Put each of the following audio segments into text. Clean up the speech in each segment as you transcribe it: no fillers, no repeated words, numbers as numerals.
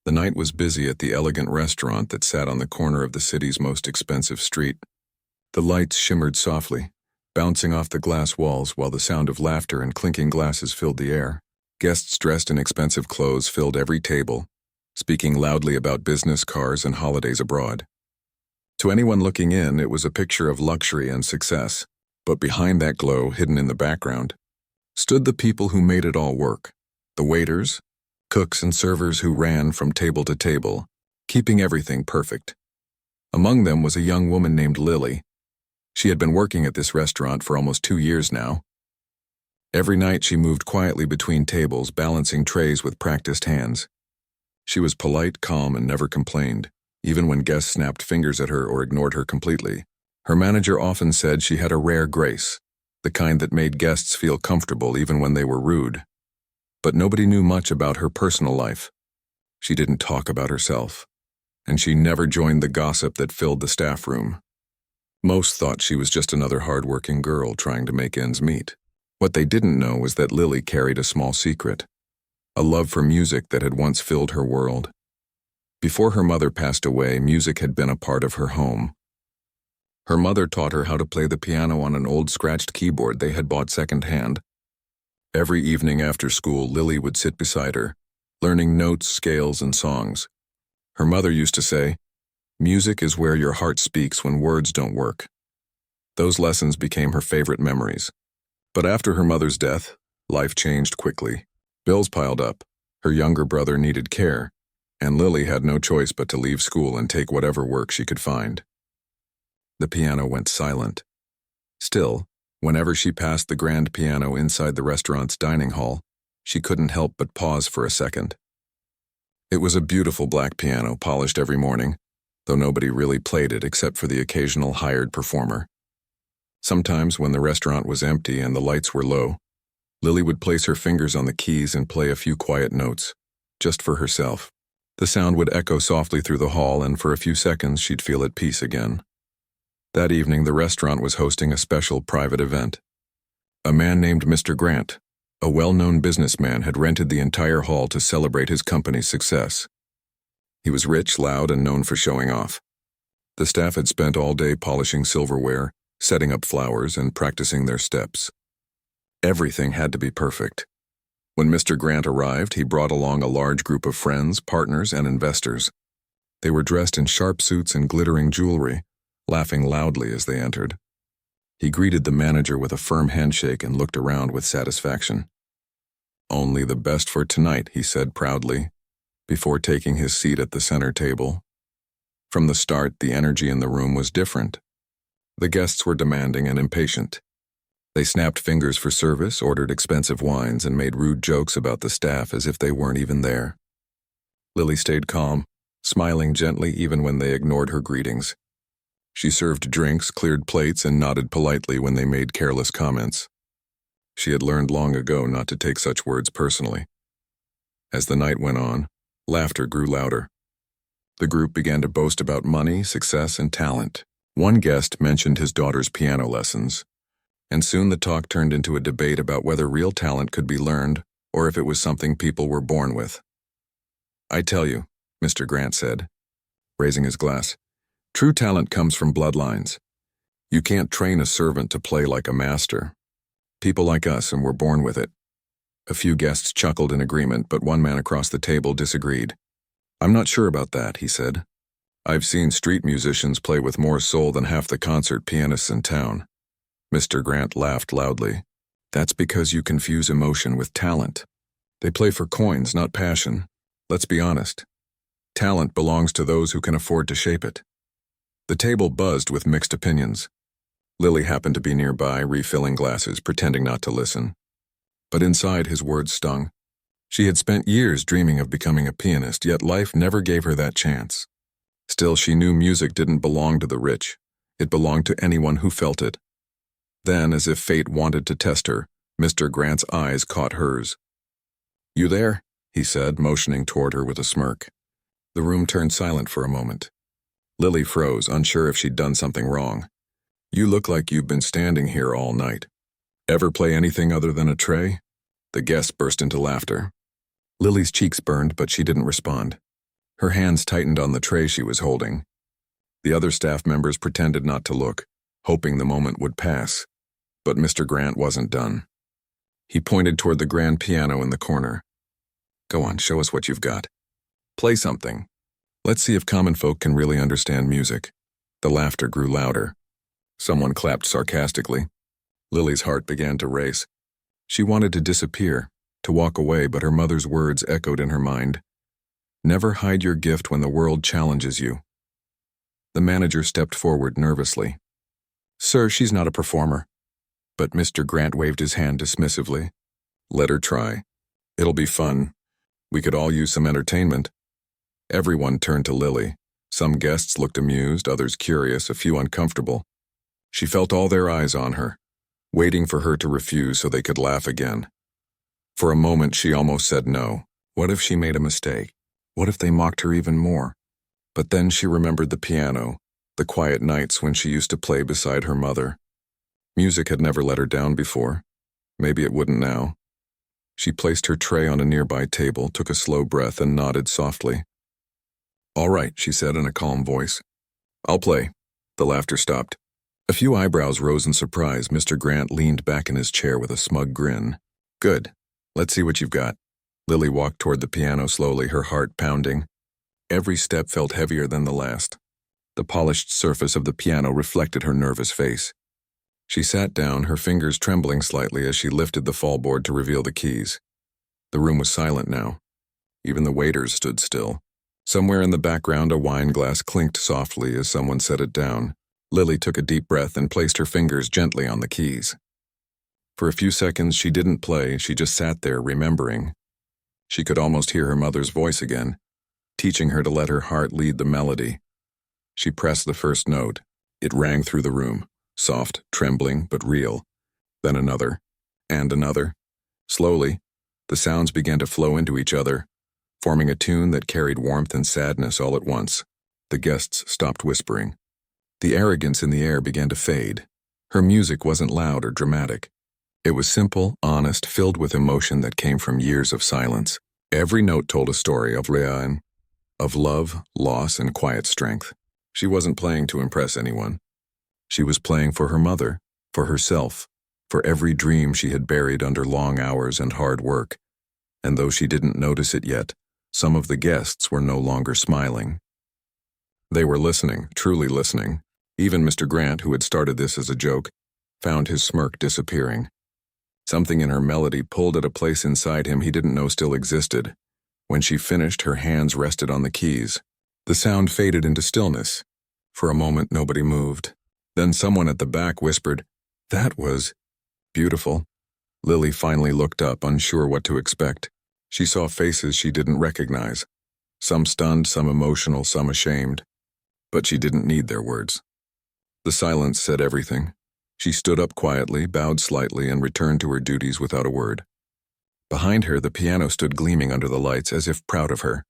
The night was busy at the elegant restaurant that sat on the corner of the city's most expensive street. The lights shimmered softly, bouncing off the glass walls while the sound of laughter and clinking glasses filled the air. Guests dressed in expensive clothes filled every table, speaking loudly about business, cars, and holidays abroad. To anyone looking in, it was a picture of luxury and success, but behind that glow, hidden in the background, stood the people who made it all work. The waiters, cooks, and servers who ran from table to table, keeping everything perfect. Among them was a young woman named Lily. She had been working at this restaurant for almost 2 years now. Every night she moved quietly between tables, balancing trays with practiced hands. She was polite, calm, and never complained, even when guests snapped fingers at her or ignored her completely. Her manager often said she had a rare grace, the kind that made guests feel comfortable even when they were rude. But nobody knew much about her personal life. She didn't talk about herself, and she never joined the gossip that filled the staff room. Most thought she was just another hard-working girl trying to make ends meet. What they didn't know was that Lily carried a small secret, a love for music that had once filled her world. Before her mother passed away, music had been a part of her home. Her mother taught her how to play the piano on an old scratched keyboard they had bought secondhand. Every evening after school, Lily would sit beside her, learning notes, scales, and songs. Her mother used to say, "Music is where your heart speaks when words don't work." Those lessons became her favorite memories. But after her mother's death, life changed quickly. Bills piled up, her younger brother needed care, and Lily had no choice but to leave school and take whatever work she could find. The piano went silent. Still, whenever she passed the grand piano inside the restaurant's dining hall, she couldn't help but pause for a second. It was a beautiful black piano, polished every morning, though nobody really played it except for the occasional hired performer. Sometimes, when the restaurant was empty and the lights were low, Lily would place her fingers on the keys and play a few quiet notes, just for herself. The sound would echo softly through the hall, and for a few seconds she'd feel at peace again. That evening, the restaurant was hosting a special private event. A man named Mr. Grant, a well-known businessman, had rented the entire hall to celebrate his company's success. He was rich, loud, and known for showing off. The staff had spent all day polishing silverware, setting up flowers, and practicing their steps. Everything had to be perfect. When Mr. Grant arrived, he brought along a large group of friends, partners, and investors. They were dressed in sharp suits and glittering jewelry, laughing loudly as they entered. He greeted the manager with a firm handshake and looked around with satisfaction. "Only the best for tonight," he said proudly, before taking his seat at the center table. From the start, the energy in the room was different. The guests were demanding and impatient. They snapped fingers for service, ordered expensive wines, and made rude jokes about the staff as if they weren't even there. Lily stayed calm, smiling gently even when they ignored her greetings. She served drinks, cleared plates, and nodded politely when they made careless comments. She had learned long ago not to take such words personally. As the night went on, laughter grew louder. The group began to boast about money, success, and talent. One guest mentioned his daughter's piano lessons, and soon the talk turned into a debate about whether real talent could be learned or if it was something people were born with. "I tell you," Mr. Grant said, raising his glass, "true talent comes from bloodlines. You can't train a servant to play like a master. People like us, and we're born with it." A few guests chuckled in agreement, but one man across the table disagreed. "I'm not sure about that," he said. "I've seen street musicians play with more soul than half the concert pianists in town." Mr. Grant laughed loudly. "That's because you confuse emotion with talent. They play for coins, not passion. Let's be honest. Talent belongs to those who can afford to shape it." The table buzzed with mixed opinions. Lily happened to be nearby, refilling glasses, pretending not to listen. But inside, his words stung. She had spent years dreaming of becoming a pianist, yet life never gave her that chance. Still, she knew music didn't belong to the rich. It belonged to anyone who felt it. Then, as if fate wanted to test her, Mr. Grant's eyes caught hers. "You there?" he said, motioning toward her with a smirk. The room turned silent for a moment. Lily froze, unsure if she'd done something wrong. "You look like you've been standing here all night. Ever play anything other than a tray?" The guests burst into laughter. Lily's cheeks burned, but she didn't respond. Her hands tightened on the tray she was holding. The other staff members pretended not to look, hoping the moment would pass. But Mr. Grant wasn't done. He pointed toward the grand piano in the corner. "Go on, show us what you've got. Play something. Let's see if common folk can really understand music." The laughter grew louder. Someone clapped sarcastically. Lily's heart began to race. She wanted to disappear, to walk away, but her mother's words echoed in her mind. "Never hide your gift when the world challenges you." The manager stepped forward nervously. "Sir, she's not a performer." But Mr. Grant waved his hand dismissively. "Let her try. It'll be fun. We could all use some entertainment." Everyone turned to Lily. Some guests looked amused, others curious, a few uncomfortable. She felt all their eyes on her, waiting for her to refuse so they could laugh again. For a moment she almost said no. What if she made a mistake? What if they mocked her even more? But then she remembered the piano, the quiet nights when she used to play beside her mother. Music had never let her down before. Maybe it wouldn't now. She placed her tray on a nearby table, took a slow breath, and nodded softly. "All right," she said in a calm voice. "I'll play." The laughter stopped. A few eyebrows rose in surprise. Mr. Grant leaned back in his chair with a smug grin. "Good. Let's see what you've got." Lily walked toward the piano slowly, her heart pounding. Every step felt heavier than the last. The polished surface of the piano reflected her nervous face. She sat down, her fingers trembling slightly as she lifted the fallboard to reveal the keys. The room was silent now. Even the waiters stood still. Somewhere in the background, a wine glass clinked softly as someone set it down. Lily took a deep breath and placed her fingers gently on the keys. For a few seconds, she didn't play, she just sat there, remembering. She could almost hear her mother's voice again, teaching her to let her heart lead the melody. She pressed the first note. It rang through the room, soft, trembling, but real. Then another, and another. Slowly, the sounds began to flow into each other, forming a tune that carried warmth and sadness all at once. The guests stopped whispering. The arrogance in the air began to fade. Her music wasn't loud or dramatic. It was simple, honest, filled with emotion that came from years of silence. Every note told a story of Leanne, of love, loss, and quiet strength. She wasn't playing to impress anyone. She was playing for her mother, for herself, for every dream she had buried under long hours and hard work. And though she didn't notice it yet, some of the guests were no longer smiling. They were listening, truly listening. Even Mr. Grant, who had started this as a joke, found his smirk disappearing. Something in her melody pulled at a place inside him he didn't know still existed. When she finished, her hands rested on the keys. The sound faded into stillness. For a moment, nobody moved. Then someone at the back whispered, "That was beautiful." Lily finally looked up, unsure what to expect. She saw faces she didn't recognize. Some stunned, some emotional, some ashamed. But she didn't need their words. The silence said everything. She stood up quietly, bowed slightly, and returned to her duties without a word. Behind her, the piano stood gleaming under the lights, as if proud of her.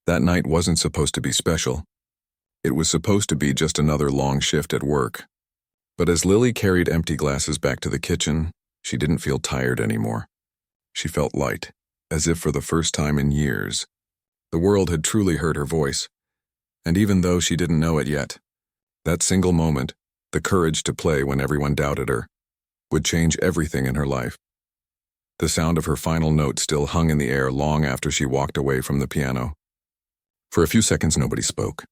That night wasn't supposed to be special. It was supposed to be just another long shift at work. But as Lily carried empty glasses back to the kitchen, she didn't feel tired anymore. She felt light, as if for the first time in years. The world had truly heard her voice. And even though she didn't know it yet, that single moment, the courage to play when everyone doubted her, would change everything in her life. The sound of her final note still hung in the air long after she walked away from the piano. For a few seconds, nobody spoke.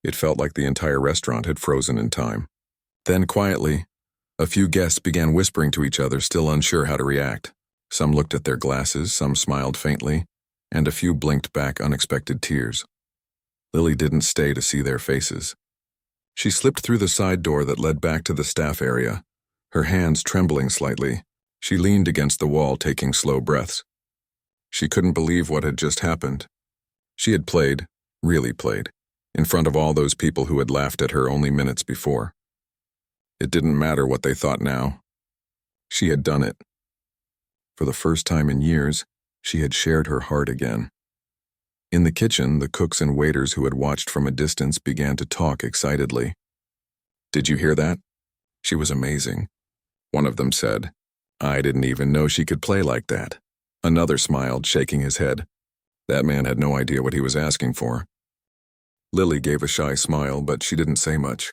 It felt like the entire restaurant had frozen in time. Then quietly, a few guests began whispering to each other, still unsure how to react. Some looked at their glasses, some smiled faintly, and a few blinked back unexpected tears. Lily didn't stay to see their faces. She slipped through the side door that led back to the staff area, her hands trembling slightly. She leaned against the wall, taking slow breaths. She couldn't believe what had just happened. She had played, really played, in front of all those people who had laughed at her only minutes before. It didn't matter what they thought now. She had done it. For the first time in years, she had shared her heart again. In the kitchen, the cooks and waiters who had watched from a distance began to talk excitedly. "Did you hear that? She was amazing," one of them said. "I didn't even know she could play like that." Another smiled, shaking his head. That man had no idea what he was asking for. Lily gave a shy smile, but she didn't say much.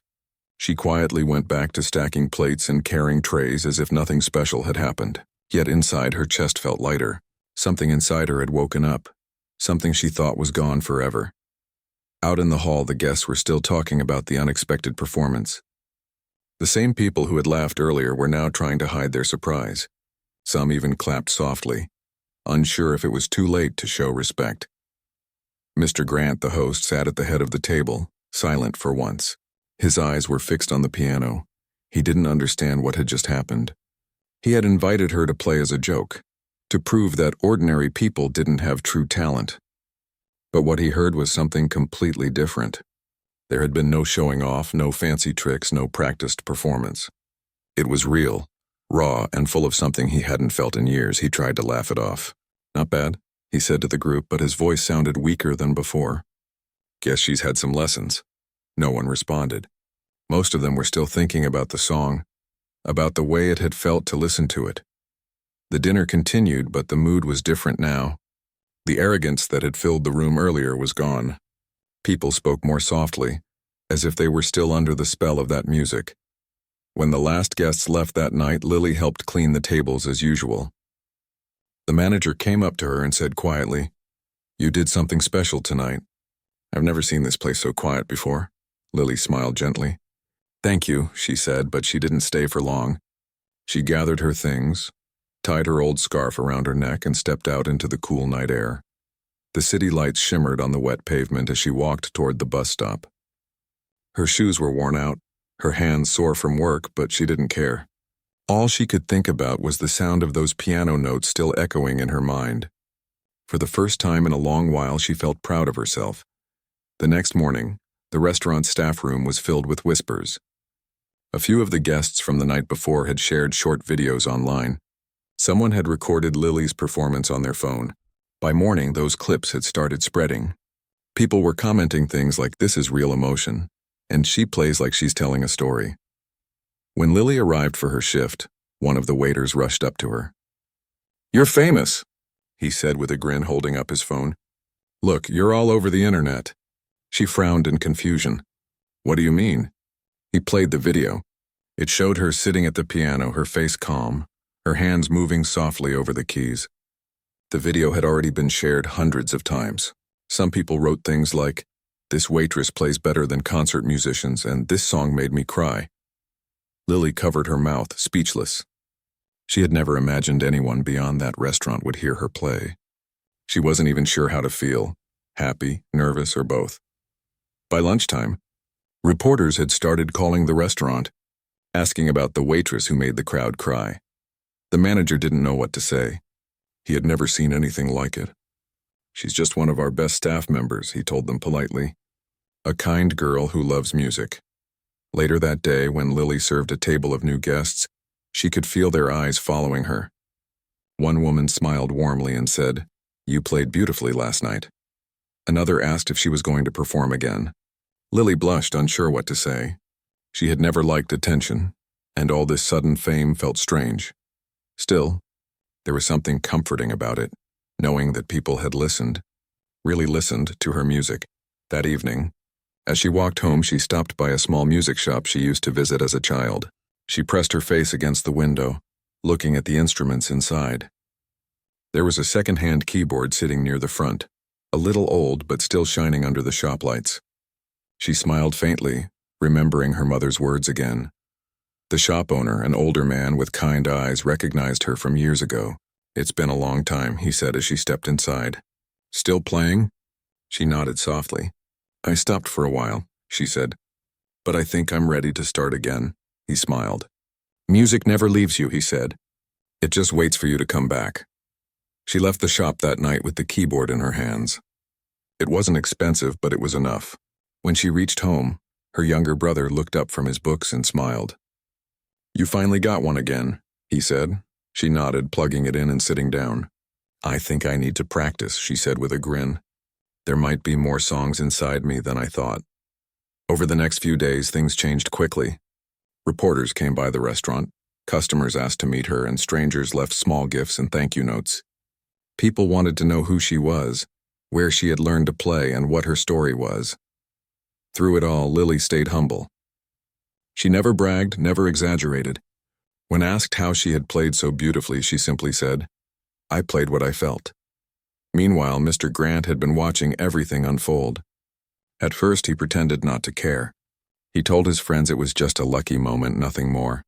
She quietly went back to stacking plates and carrying trays as if nothing special had happened. Yet inside her chest felt lighter. Something inside her had woken up. Something she thought was gone forever. Out in the hall, the guests were still talking about the unexpected performance. The same people who had laughed earlier were now trying to hide their surprise. Some even clapped softly, unsure if it was too late to show respect. Mr. Grant, the host, sat at the head of the table, silent for once. His eyes were fixed on the piano. He didn't understand what had just happened. He had invited her to play as a joke, to prove that ordinary people didn't have true talent. But what he heard was something completely different. There had been no showing off, no fancy tricks, no practiced performance. It was real, raw, and full of something he hadn't felt in years. He tried to laugh it off. "Not bad," he said to the group, but his voice sounded weaker than before. "Guess she's had some lessons." No one responded. Most of them were still thinking about the song, about the way it had felt to listen to it. The dinner continued, but the mood was different now. The arrogance that had filled the room earlier was gone. People spoke more softly, as if they were still under the spell of that music. When the last guests left that night, Lily helped clean the tables as usual. The manager came up to her and said quietly, "You did something special tonight. I've never seen this place so quiet before." Lily smiled gently. "Thank you," she said, but she didn't stay for long. She gathered her things, tied her old scarf around her neck, and stepped out into the cool night air. The city lights shimmered on the wet pavement as she walked toward the bus stop. Her shoes were worn out, her hands sore from work, but she didn't care. All she could think about was the sound of those piano notes still echoing in her mind. For the first time in a long while, she felt proud of herself. The next morning, the restaurant staff room was filled with whispers. A few of the guests from the night before had shared short videos online. Someone had recorded Lily's performance on their phone. By morning, those clips had started spreading. People were commenting things like, "This is real emotion," and "She plays like she's telling a story." When Lily arrived for her shift, one of the waiters rushed up to her. "You're famous," he said with a grin, holding up his phone. "Look, you're all over the internet." She frowned in confusion. "What do you mean?" He played the video. It showed her sitting at the piano, her face calm, her hands moving softly over the keys. The video had already been shared hundreds of times. Some people wrote things like, "This waitress plays better than concert musicians," and "This song made me cry." Lily covered her mouth, speechless. She had never imagined anyone beyond that restaurant would hear her play. She wasn't even sure how to feel, happy, nervous, or both. By lunchtime, reporters had started calling the restaurant, asking about the waitress who made the crowd cry. The manager didn't know what to say. He had never seen anything like it. "She's just one of our best staff members," he told them politely. "A kind girl who loves music." Later that day, when Lily served a table of new guests, she could feel their eyes following her. One woman smiled warmly and said, "You played beautifully last night." Another asked if she was going to perform again. Lily blushed, unsure what to say. She had never liked attention, and all this sudden fame felt strange. Still, there was something comforting about it, knowing that people had listened, really listened to her music. That evening, as she walked home, she stopped by a small music shop she used to visit as a child. She pressed her face against the window, looking at the instruments inside. There was a second-hand keyboard sitting near the front, a little old but still shining under the shop lights. She smiled faintly, remembering her mother's words again. The shop owner, an older man with kind eyes, recognized her from years ago. "It's been a long time," he said as she stepped inside. "Still playing?" She nodded softly. "I stopped for a while," she said. "But I think I'm ready to start again." He smiled. "Music never leaves you," he said. "It just waits for you to come back." She left the shop that night with the keyboard in her hands. It wasn't expensive, but it was enough. When she reached home, her younger brother looked up from his books and smiled. "You finally got one again," he said. She nodded, plugging it in and sitting down. "I think I need to practice," she said with a grin. "There might be more songs inside me than I thought." Over the next few days, things changed quickly. Reporters came by the restaurant, customers asked to meet her, and strangers left small gifts and thank you notes. People wanted to know who she was, where she had learned to play, and what her story was. Through it all, Lily stayed humble. She never bragged, never exaggerated. When asked how she had played so beautifully, she simply said, "I played what I felt." Meanwhile, Mr. Grant had been watching everything unfold. At first, he pretended not to care. He told his friends it was just a lucky moment, nothing more.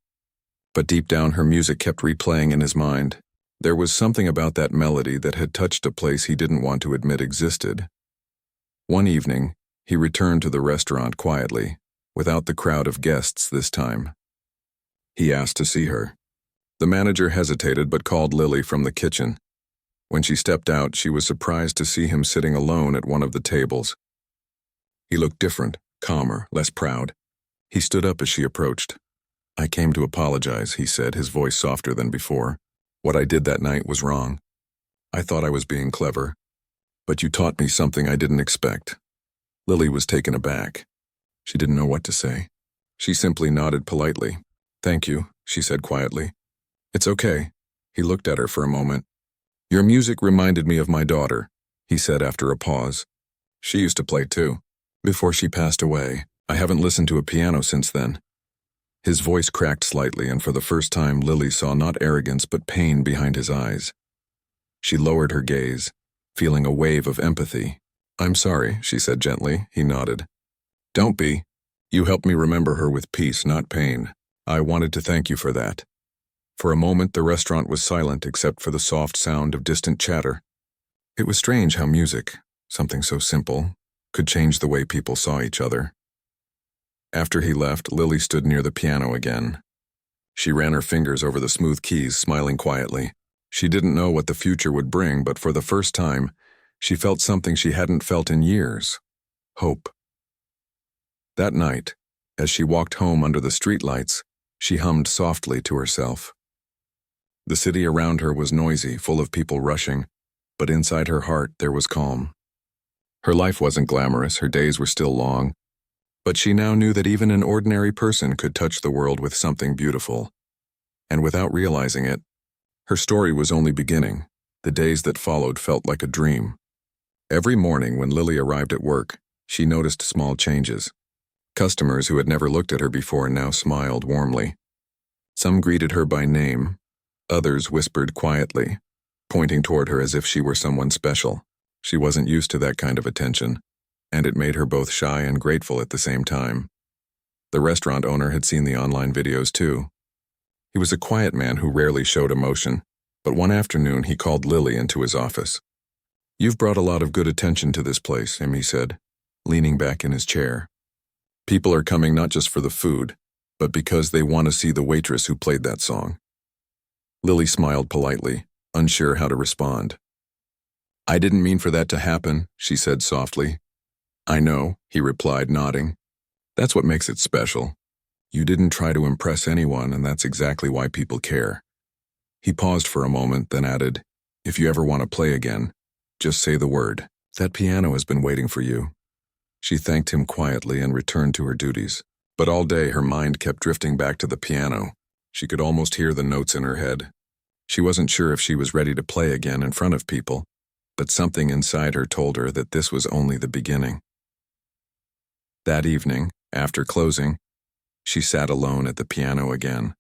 But deep down, her music kept replaying in his mind. There was something about that melody that had touched a place he didn't want to admit existed. One evening, he returned to the restaurant quietly, without the crowd of guests this time. He asked to see her. The manager hesitated but called Lily from the kitchen. When she stepped out, she was surprised to see him sitting alone at one of the tables. He looked different, calmer, less proud. He stood up as she approached. "I came to apologize," he said, his voice softer than before. "What I did that night was wrong. I thought I was being clever. But you taught me something I didn't expect." Lily was taken aback. She didn't know what to say. She simply nodded politely. "Thank you," she said quietly. "It's okay." He looked at her for a moment. "Your music reminded me of my daughter," he said after a pause. "She used to play too. Before she passed away. I haven't listened to a piano since then." His voice cracked slightly, and for the first time Lily saw not arrogance but pain behind his eyes. She lowered her gaze, feeling a wave of empathy. "I'm sorry," she said gently. He nodded. "Don't be. You helped me remember her with peace, not pain. I wanted to thank you for that." For a moment the restaurant was silent except for the soft sound of distant chatter. It was strange how music, something so simple, could change the way people saw each other. After he left, Lily stood near the piano again. She ran her fingers over the smooth keys, smiling quietly. She didn't know what the future would bring, but for the first time, she felt something she hadn't felt in years: hope. That night, as she walked home under the streetlights, she hummed softly to herself. The city around her was noisy, full of people rushing, but inside her heart there was calm. Her life wasn't glamorous, her days were still long, but she now knew that even an ordinary person could touch the world with something beautiful. And without realizing it, her story was only beginning. The days that followed felt like a dream. Every morning when Lily arrived at work, she noticed small changes. Customers who had never looked at her before now smiled warmly. Some greeted her by name, others whispered quietly, pointing toward her as if she were someone special. She wasn't used to that kind of attention, and it made her both shy and grateful at the same time. The restaurant owner had seen the online videos too. He was a quiet man who rarely showed emotion, but one afternoon he called Lily into his office. "You've brought a lot of good attention to this place," he said, leaning back in his chair. "People are coming not just for the food, but because they want to see the waitress who played that song." Lily smiled politely, unsure how to respond. "I didn't mean for that to happen," she said softly. "I know," he replied, nodding. "That's what makes it special. You didn't try to impress anyone, and that's exactly why people care." He paused for a moment, then added, "If you ever want to play again, just say the word. That piano has been waiting for you." She thanked him quietly and returned to her duties. But all day her mind kept drifting back to the piano. She could almost hear the notes in her head. She wasn't sure if she was ready to play again in front of people, but something inside her told her that this was only the beginning. That evening, after closing, she sat alone at the piano again.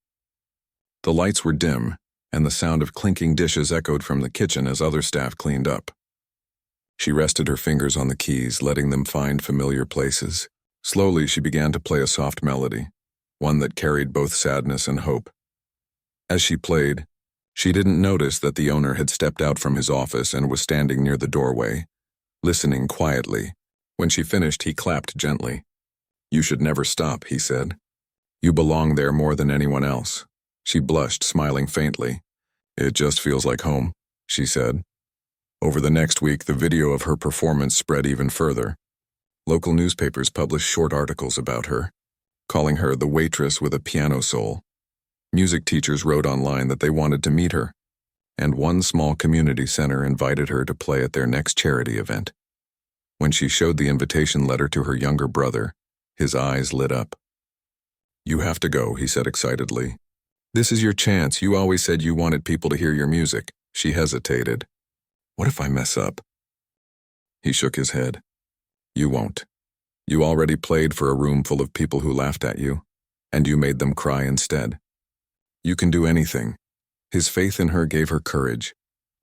The lights were dim, and the sound of clinking dishes echoed from the kitchen as other staff cleaned up. She rested her fingers on the keys, letting them find familiar places. Slowly, she began to play a soft melody, one that carried both sadness and hope. As she played, she didn't notice that the owner had stepped out from his office and was standing near the doorway, listening quietly. When she finished, he clapped gently. "You should never stop," he said. "You belong there more than anyone else." She blushed, smiling faintly. "It just feels like home," she said. Over the next week, the video of her performance spread even further. Local newspapers published short articles about her, calling her the waitress with a piano soul. Music teachers wrote online that they wanted to meet her, and one small community center invited her to play at their next charity event. When she showed the invitation letter to her younger brother, his eyes lit up. "You have to go," he said excitedly. "This is your chance. You always said you wanted people to hear your music." She hesitated. "What if I mess up?" He shook his head. "You won't. You already played for a room full of people who laughed at you, and you made them cry instead. You can do anything. His faith in her gave her courage.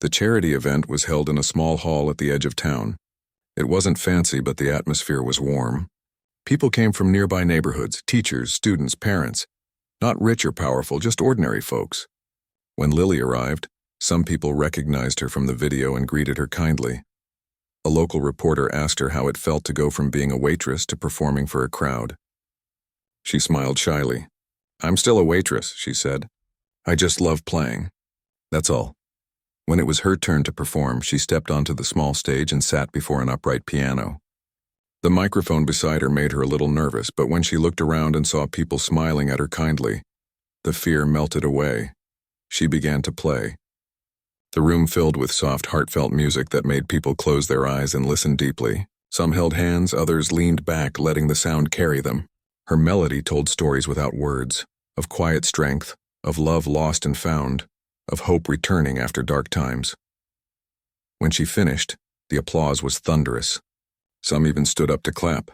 The charity event was held in a small hall at the edge of town. It wasn't fancy, but the atmosphere was warm. People came from nearby neighborhoods, teachers, students, parents. Not rich or powerful, just ordinary folks. When Lily arrived, some people recognized her from the video and greeted her kindly. A local reporter asked her how it felt to go from being a waitress to performing for a crowd. She smiled shyly. "I'm still a waitress," she said. "I just love playing. That's all." When it was her turn to perform, she stepped onto the small stage and sat before an upright piano. The microphone beside her made her a little nervous, but when she looked around and saw people smiling at her kindly, the fear melted away. She began to play. The room filled with soft, heartfelt music that made people close their eyes and listen deeply. Some held hands, others leaned back, letting the sound carry them. Her melody told stories without words, of quiet strength, of love lost and found, of hope returning after dark times. When she finished, the applause was thunderous. Some even stood up to clap.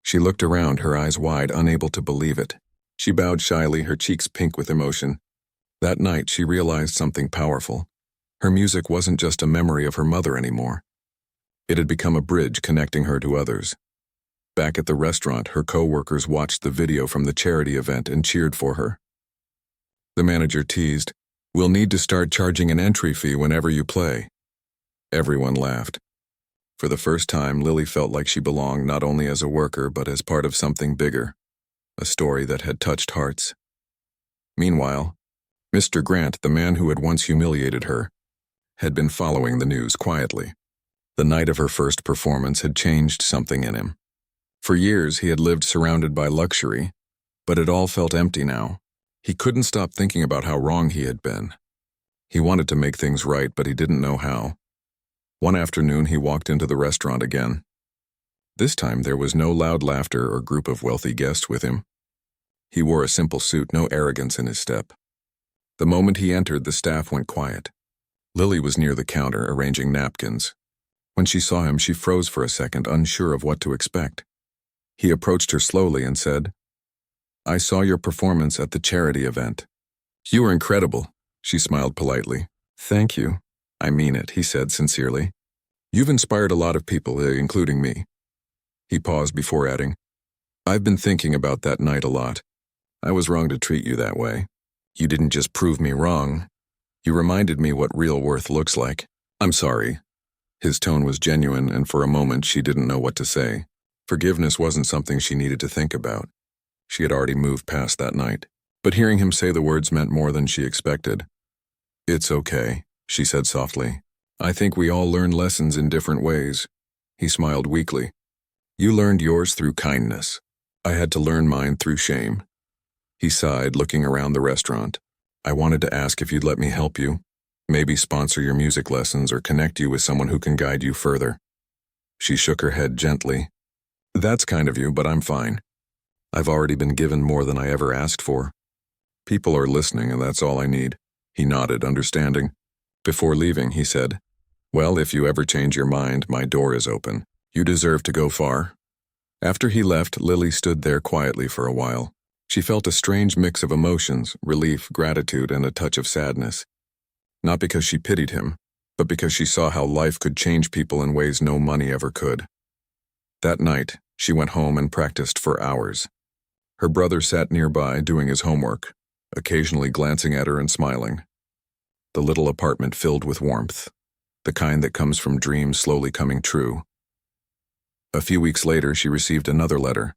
She looked around, her eyes wide, unable to believe it. She bowed shyly, her cheeks pink with emotion. That night, she realized something powerful. Her music wasn't just a memory of her mother anymore. It had become a bridge connecting her to others. Back at the restaurant, her co-workers watched the video from the charity event and cheered for her. The manager teased, "We'll need to start charging an entry fee whenever you play." Everyone laughed. For the first time, Lily felt like she belonged not only as a worker but as part of something bigger, a story that had touched hearts. Meanwhile, Mr. Grant, the man who had once humiliated her, had been following the news quietly. The night of her first performance had changed something in him. For years, he had lived surrounded by luxury, but it all felt empty now. He couldn't stop thinking about how wrong he had been. He wanted to make things right, but he didn't know how. One afternoon, he walked into the restaurant again. This time, there was no loud laughter or group of wealthy guests with him. He wore a simple suit, no arrogance in his step. The moment he entered, the staff went quiet. Lily was near the counter, arranging napkins. When she saw him, she froze for a second, unsure of what to expect. He approached her slowly and said, "I saw your performance at the charity event." "You were incredible," she smiled politely. "Thank you. I mean it," he said sincerely. "You've inspired a lot of people, including me." He paused before adding, "I've been thinking about that night a lot. I was wrong to treat you that way. You didn't just prove me wrong. You reminded me what real worth looks like. I'm sorry." His tone was genuine, and for a moment she didn't know what to say. Forgiveness wasn't something she needed to think about. She had already moved past that night. But hearing him say the words meant more than she expected. "It's okay," she said softly. "I think we all learn lessons in different ways." He smiled weakly. "You learned yours through kindness. I had to learn mine through shame." He sighed, looking around the restaurant. "I wanted to ask if you'd let me help you. Maybe sponsor your music lessons or connect you with someone who can guide you further." She shook her head gently. "That's kind of you, but I'm fine. I've already been given more than I ever asked for. People are listening, and that's all I need." He nodded, understanding. Before leaving, he said, "Well, if you ever change your mind, my door is open. You deserve to go far." After he left, Lily stood there quietly for a while. She felt a strange mix of emotions, relief, gratitude, and a touch of sadness. Not because she pitied him, but because she saw how life could change people in ways no money ever could. That night, she went home and practiced for hours. Her brother sat nearby doing his homework, occasionally glancing at her and smiling. The little apartment filled with warmth, the kind that comes from dreams slowly coming true. A few weeks later, she received another letter.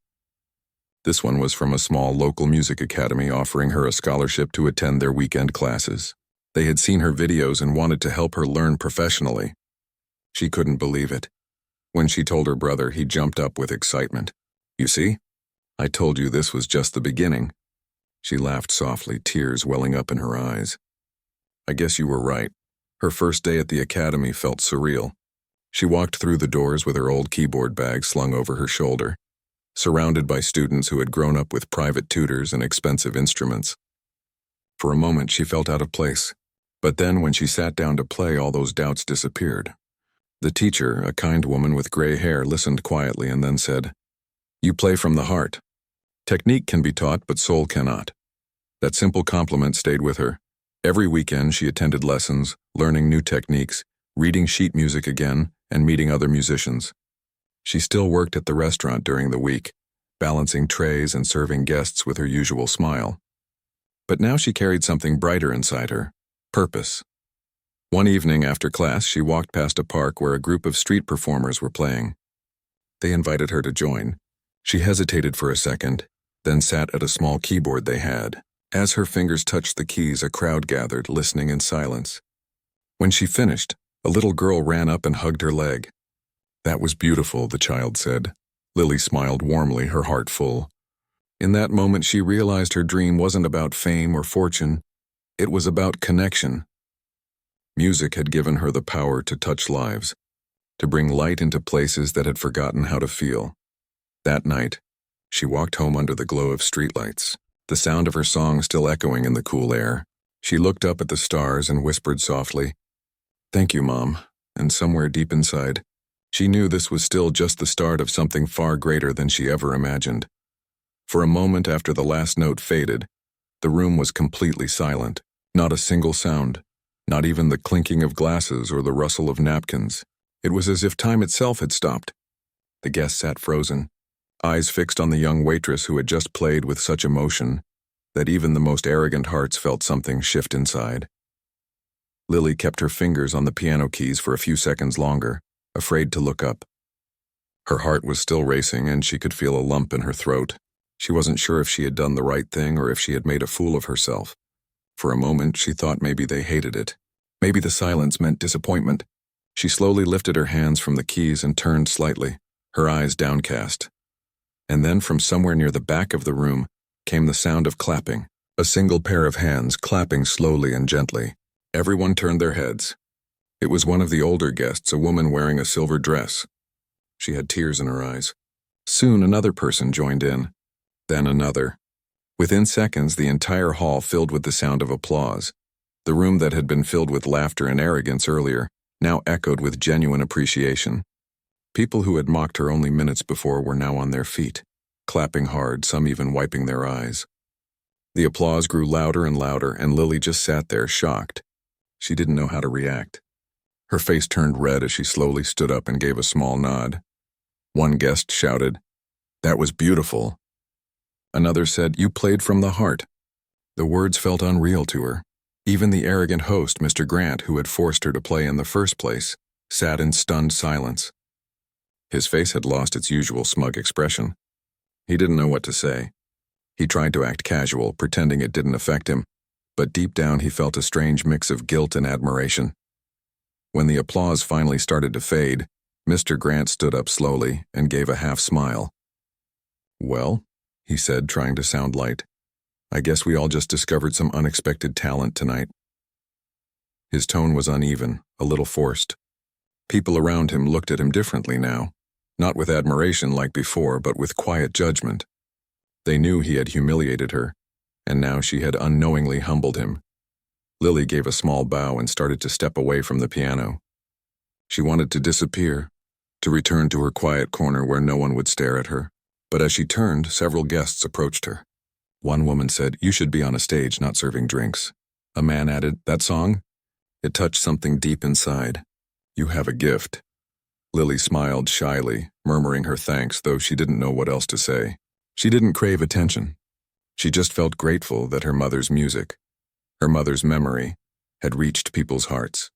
This one was from a small local music academy offering her a scholarship to attend their weekend classes. They had seen her videos and wanted to help her learn professionally. She couldn't believe it. When she told her brother, he jumped up with excitement. "You see? I told you this was just the beginning." She laughed softly, tears welling up in her eyes. "I guess you were right." Her first day at the academy felt surreal. She walked through the doors with her old keyboard bag slung over her shoulder, surrounded by students who had grown up with private tutors and expensive instruments. For a moment, she felt out of place. But then, when she sat down to play, all those doubts disappeared. The teacher, a kind woman with gray hair, listened quietly and then said, You play from the heart. Technique can be taught, but soul cannot. That simple compliment stayed with her. Every weekend she attended lessons, learning new techniques, reading sheet music again, and meeting other musicians. She still worked at the restaurant during the week, balancing trays and serving guests with her usual smile. But now she carried something brighter inside her: purpose. One evening after class, she walked past a park where a group of street performers were playing. They invited her to join. She hesitated for a second, then sat at a small keyboard they had. As her fingers touched the keys, a crowd gathered, listening in silence. When she finished, a little girl ran up and hugged her leg. "That was beautiful," the child said. Lily smiled warmly, her heart full. In that moment, she realized her dream wasn't about fame or fortune. It was about connection. Music had given her the power to touch lives, to bring light into places that had forgotten how to feel. That night, she walked home under the glow of streetlights, the sound of her song still echoing in the cool air. She looked up at the stars and whispered softly, "Thank you, Mom," and somewhere deep inside, she knew this was still just the start of something far greater than she ever imagined. For a moment after the last note faded, the room was completely silent. Not a single sound, not even the clinking of glasses or the rustle of napkins. It was as if time itself had stopped. The guests sat frozen, eyes fixed on the young waitress who had just played with such emotion that even the most arrogant hearts felt something shift inside. Lily kept her fingers on the piano keys for a few seconds longer, afraid to look up. Her heart was still racing, and she could feel a lump in her throat. She wasn't sure if she had done the right thing or if she had made a fool of herself. For a moment, she thought maybe they hated it. Maybe the silence meant disappointment. She slowly lifted her hands from the keys and turned slightly, her eyes downcast. And then from somewhere near the back of the room came the sound of clapping, a single pair of hands clapping slowly and gently. Everyone turned their heads. It was one of the older guests, a woman wearing a silver dress. She had tears in her eyes. Soon another person joined in, then another. Within seconds, the entire hall filled with the sound of applause. The room that had been filled with laughter and arrogance earlier now echoed with genuine appreciation. People who had mocked her only minutes before were now on their feet, clapping hard, some even wiping their eyes. The applause grew louder and louder, and Lily just sat there, shocked. She didn't know how to react. Her face turned red as she slowly stood up and gave a small nod. One guest shouted, "That was beautiful." Another said, "You played from the heart." The words felt unreal to her. Even the arrogant host, Mr. Grant, who had forced her to play in the first place, sat in stunned silence. His face had lost its usual smug expression. He didn't know what to say. He tried to act casual, pretending it didn't affect him, but deep down he felt a strange mix of guilt and admiration. When the applause finally started to fade, Mr. Grant stood up slowly and gave a half smile. "Well," he said, trying to sound light, "I guess we all just discovered some unexpected talent tonight." His tone was uneven, a little forced. People around him looked at him differently now, not with admiration like before, but with quiet judgment. They knew he had humiliated her, and now she had unknowingly humbled him. Lily gave a small bow and started to step away from the piano. She wanted to disappear, to return to her quiet corner where no one would stare at her. But as she turned, several guests approached her. One woman said, "You should be on a stage, not serving drinks." A man added, "That song? It touched something deep inside. You have a gift." Lily smiled shyly, murmuring her thanks, though she didn't know what else to say. She didn't crave attention. She just felt grateful that her mother's music, her mother's memory, had reached people's hearts.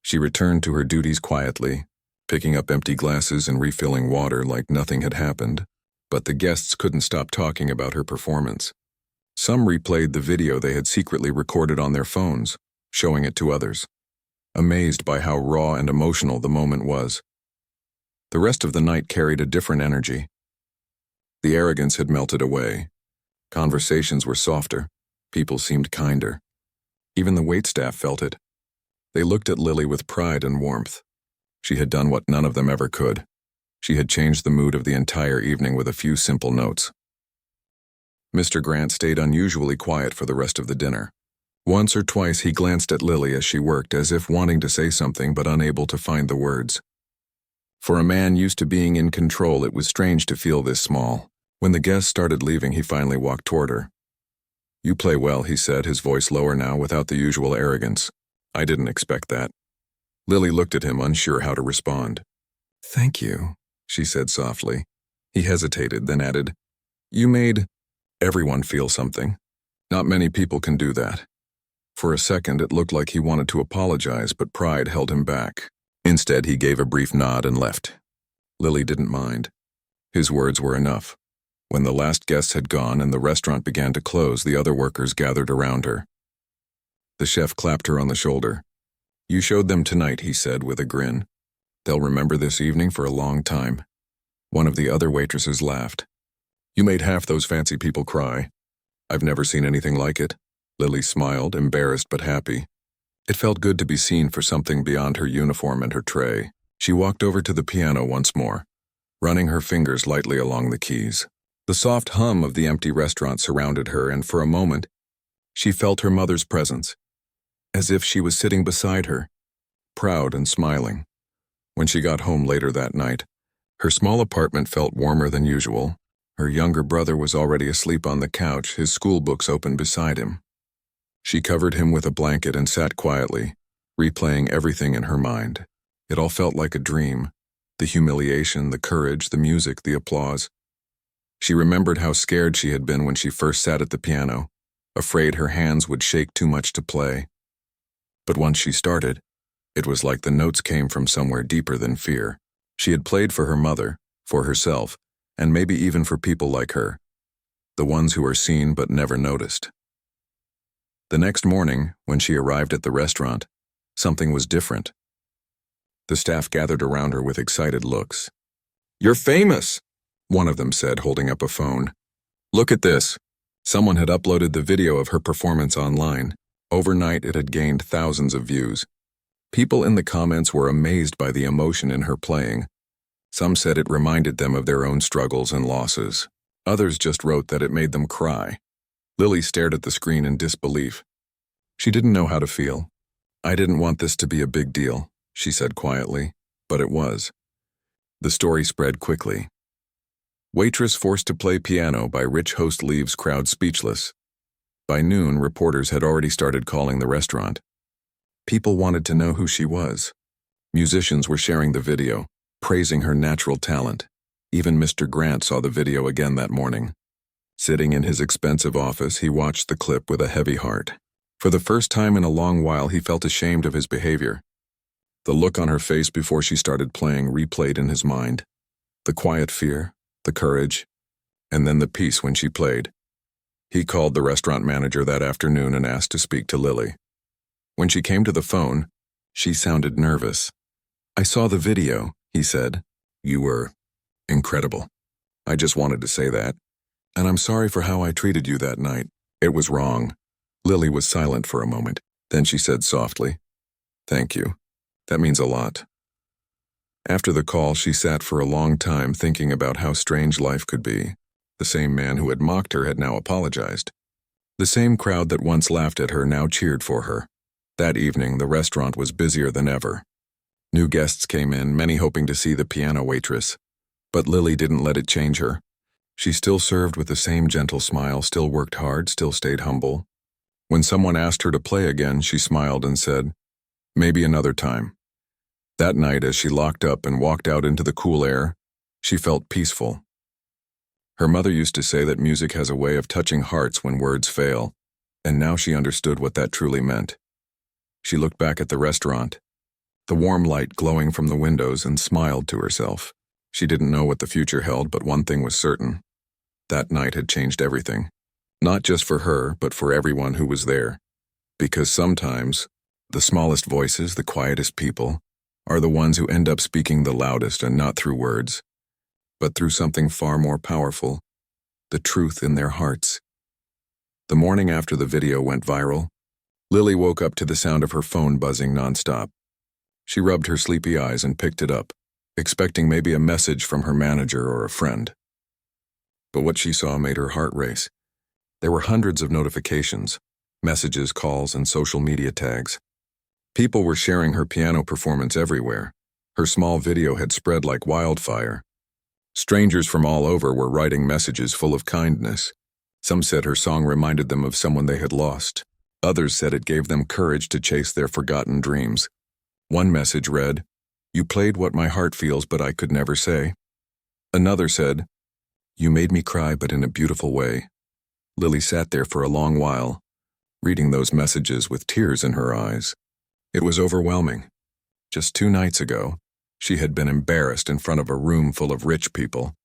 She returned to her duties quietly, picking up empty glasses and refilling water like nothing had happened. But the guests couldn't stop talking about her performance. Some replayed the video they had secretly recorded on their phones, showing it to others, amazed by how raw and emotional the moment was. The rest of the night carried a different energy. The arrogance had melted away. Conversations were softer. People seemed kinder. Even the waitstaff felt it. They looked at Lily with pride and warmth. She had done what none of them ever could. She had changed the mood of the entire evening with a few simple notes. Mr. Grant stayed unusually quiet for the rest of the dinner. Once or twice he glanced at Lily as she worked, as if wanting to say something but unable to find the words. For a man used to being in control, it was strange to feel this small. When the guests started leaving, he finally walked toward her. "You play well," he said, his voice lower now without the usual arrogance. "I didn't expect that." Lily looked at him, unsure how to respond. "Thank you," she said softly. He hesitated, then added, "You made everyone feel something. Not many people can do that." For a second, it looked like he wanted to apologize, but pride held him back. Instead, he gave a brief nod and left. Lily didn't mind. His words were enough. When the last guests had gone and the restaurant began to close, the other workers gathered around her. The chef clapped her on the shoulder. "You showed them tonight," he said with a grin. "They'll remember this evening for a long time." One of the other waitresses laughed. "You made half those fancy people cry. I've never seen anything like it." Lily smiled, embarrassed but happy. It felt good to be seen for something beyond her uniform and her tray. She walked over to the piano once more, running her fingers lightly along the keys. The soft hum of the empty restaurant surrounded her, and for a moment, she felt her mother's presence, as if she was sitting beside her, proud and smiling. When she got home later that night, her small apartment felt warmer than usual. Her younger brother was already asleep on the couch, his school books open beside him. She covered him with a blanket and sat quietly, replaying everything in her mind. It all felt like a dream. The humiliation, the courage, the music, the applause. She remembered how scared she had been when she first sat at the piano, afraid her hands would shake too much to play. But once she started, it was like the notes came from somewhere deeper than fear. She had played for her mother, for herself, and maybe even for people like her, the ones who are seen but never noticed. The next morning, when she arrived at the restaurant, something was different. The staff gathered around her with excited looks. "You're famous," one of them said, holding up a phone. "Look at this." Someone had uploaded the video of her performance online. Overnight, it had gained thousands of views. People in the comments were amazed by the emotion in her playing. Some said it reminded them of their own struggles and losses. Others just wrote that it made them cry. Lily stared at the screen in disbelief. She didn't know how to feel. "I didn't want this to be a big deal," she said quietly, but it was. The story spread quickly. Waitress forced to play piano by rich host leaves crowd speechless. By noon, reporters had already started calling the restaurant. People wanted to know who she was. Musicians were sharing the video, praising her natural talent. Even Mr. Grant saw the video again that morning. Sitting in his expensive office, he watched the clip with a heavy heart. For the first time in a long while, he felt ashamed of his behavior. The look on her face before she started playing replayed in his mind. The quiet fear, the courage, and then the peace when she played. He called the restaurant manager that afternoon and asked to speak to Lily. When she came to the phone, she sounded nervous. "I saw the video," he said. "You were incredible. I just wanted to say that. And I'm sorry for how I treated you that night. It was wrong." Lily was silent for a moment. Then she said softly, "Thank you. That means a lot." After the call, she sat for a long time thinking about how strange life could be. The same man who had mocked her had now apologized. The same crowd that once laughed at her now cheered for her. That evening, the restaurant was busier than ever. New guests came in, many hoping to see the piano waitress. But Lily didn't let it change her. She still served with the same gentle smile, still worked hard, still stayed humble. When someone asked her to play again, she smiled and said, "Maybe another time." That night, as she locked up and walked out into the cool air, she felt peaceful. Her mother used to say that music has a way of touching hearts when words fail, and now she understood what that truly meant. She looked back at the restaurant, the warm light glowing from the windows, and smiled to herself. She didn't know what the future held, but one thing was certain. That night had changed everything. Not just for her, but for everyone who was there. Because sometimes, the smallest voices, the quietest people, are the ones who end up speaking the loudest, and not through words, but through something far more powerful, the truth in their hearts. The morning after the video went viral, Lily woke up to the sound of her phone buzzing nonstop. She rubbed her sleepy eyes and picked it up, expecting maybe a message from her manager or a friend. But what she saw made her heart race. There were hundreds of notifications, messages, calls, and social media tags. People were sharing her piano performance everywhere. Her small video had spread like wildfire. Strangers from all over were writing messages full of kindness. Some said her song reminded them of someone they had lost. Others said it gave them courage to chase their forgotten dreams. One message read, "You played what my heart feels, but I could never say." Another said, "You made me cry, but in a beautiful way." Lily sat there for a long while, reading those messages with tears in her eyes. It was overwhelming. Just 2 nights ago, she had been embarrassed in front of a room full of rich people,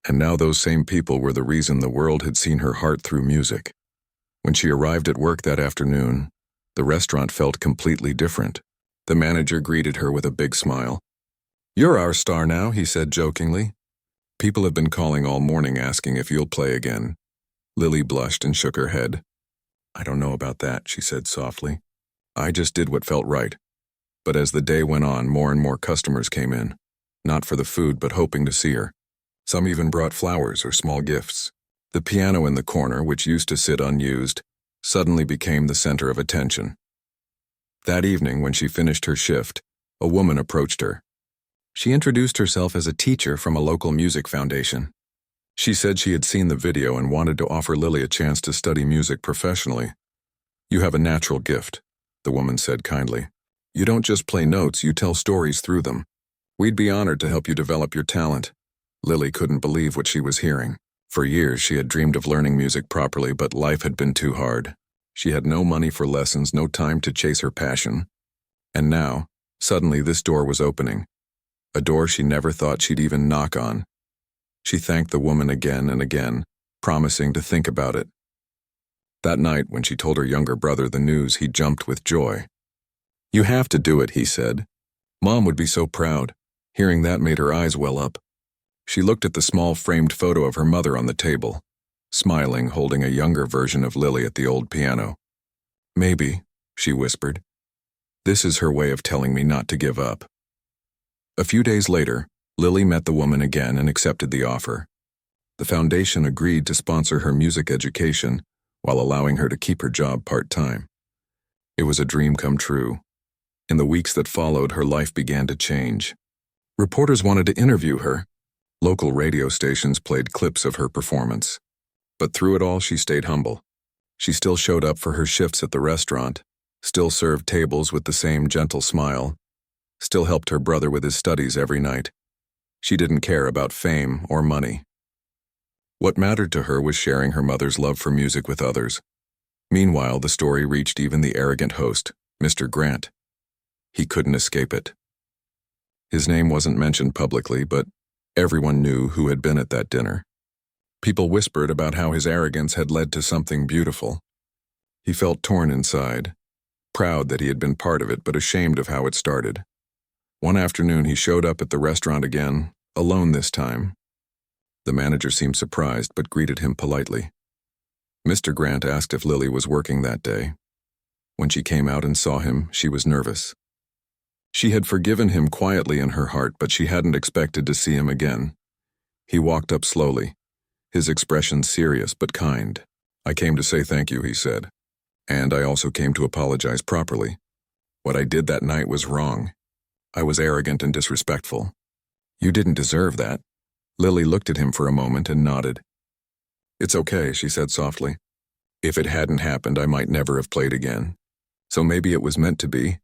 and now those same people were the reason the world had seen her heart through music. When she arrived at work that afternoon, the restaurant felt completely different. The manager greeted her with a big smile. "You're our star now," he said jokingly. "People have been calling all morning asking if you'll play again." Lily blushed and shook her head. "I don't know about that," she said softly. "I just did what felt right." But as the day went on, more and more customers came in, not for the food but hoping to see her. Some even brought flowers or small gifts. The piano in the corner, which used to sit unused, suddenly became the center of attention. That evening, when she finished her shift, a woman approached her. She introduced herself as a teacher from a local music foundation. She said she had seen the video and wanted to offer Lily a chance to study music professionally. "You have a natural gift," the woman said kindly. "You don't just play notes, you tell stories through them. We'd be honored to help you develop your talent." Lily couldn't believe what she was hearing. For years, she had dreamed of learning music properly, but life had been too hard. She had no money for lessons, no time to chase her passion. And now, suddenly this door was opening. A door she never thought she'd even knock on. She thanked the woman again and again, promising to think about it. That night, when she told her younger brother the news, he jumped with joy. "You have to do it," he said. "Mom would be so proud." Hearing that made her eyes well up. She looked at the small framed photo of her mother on the table, smiling, holding a younger version of Lily at the old piano. "Maybe," she whispered. "This is her way of telling me not to give up." A few days later, Lily met the woman again and accepted the offer. The foundation agreed to sponsor her music education while allowing her to keep her job part-time. It was a dream come true. In the weeks that followed, her life began to change. Reporters wanted to interview her. Local radio stations played clips of her performance. But through it all, she stayed humble. She still showed up for her shifts at the restaurant, still served tables with the same gentle smile, still helped her brother with his studies every night. She didn't care about fame or money. What mattered to her was sharing her mother's love for music with others. Meanwhile, the story reached even the arrogant host, Mr. Grant. He couldn't escape it. His name wasn't mentioned publicly, but everyone knew who had been at that dinner. People whispered about how his arrogance had led to something beautiful. He felt torn inside, proud that he had been part of it, but ashamed of how it started. One afternoon, he showed up at the restaurant again, alone this time. The manager seemed surprised, but greeted him politely. Mr. Grant asked if Lily was working that day. When she came out and saw him, she was nervous. She had forgiven him quietly in her heart, but she hadn't expected to see him again. He walked up slowly, his expression serious but kind. "I came to say thank you," he said. "And I also came to apologize properly. What I did that night was wrong. I was arrogant and disrespectful." "You didn't deserve that." Lily looked at him for a moment and nodded. "It's okay," she said softly. "If it hadn't happened, I might never have played again. So maybe it was meant to be."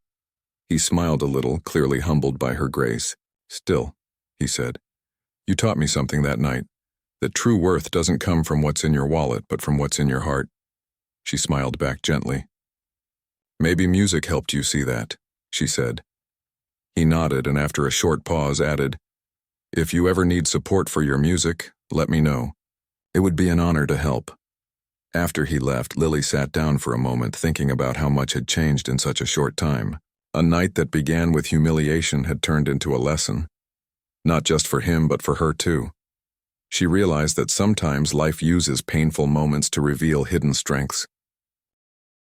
He smiled a little, clearly humbled by her grace. "Still," he said, "you taught me something that night, that true worth doesn't come from what's in your wallet, but from what's in your heart." She smiled back gently. "Maybe music helped you see that," she said. He nodded and after a short pause added, "If you ever need support for your music, let me know. It would be an honor to help." After he left, Lily sat down for a moment thinking about how much had changed in such a short time. A night that began with humiliation had turned into a lesson. Not just for him, but for her too. She realized that sometimes life uses painful moments to reveal hidden strengths.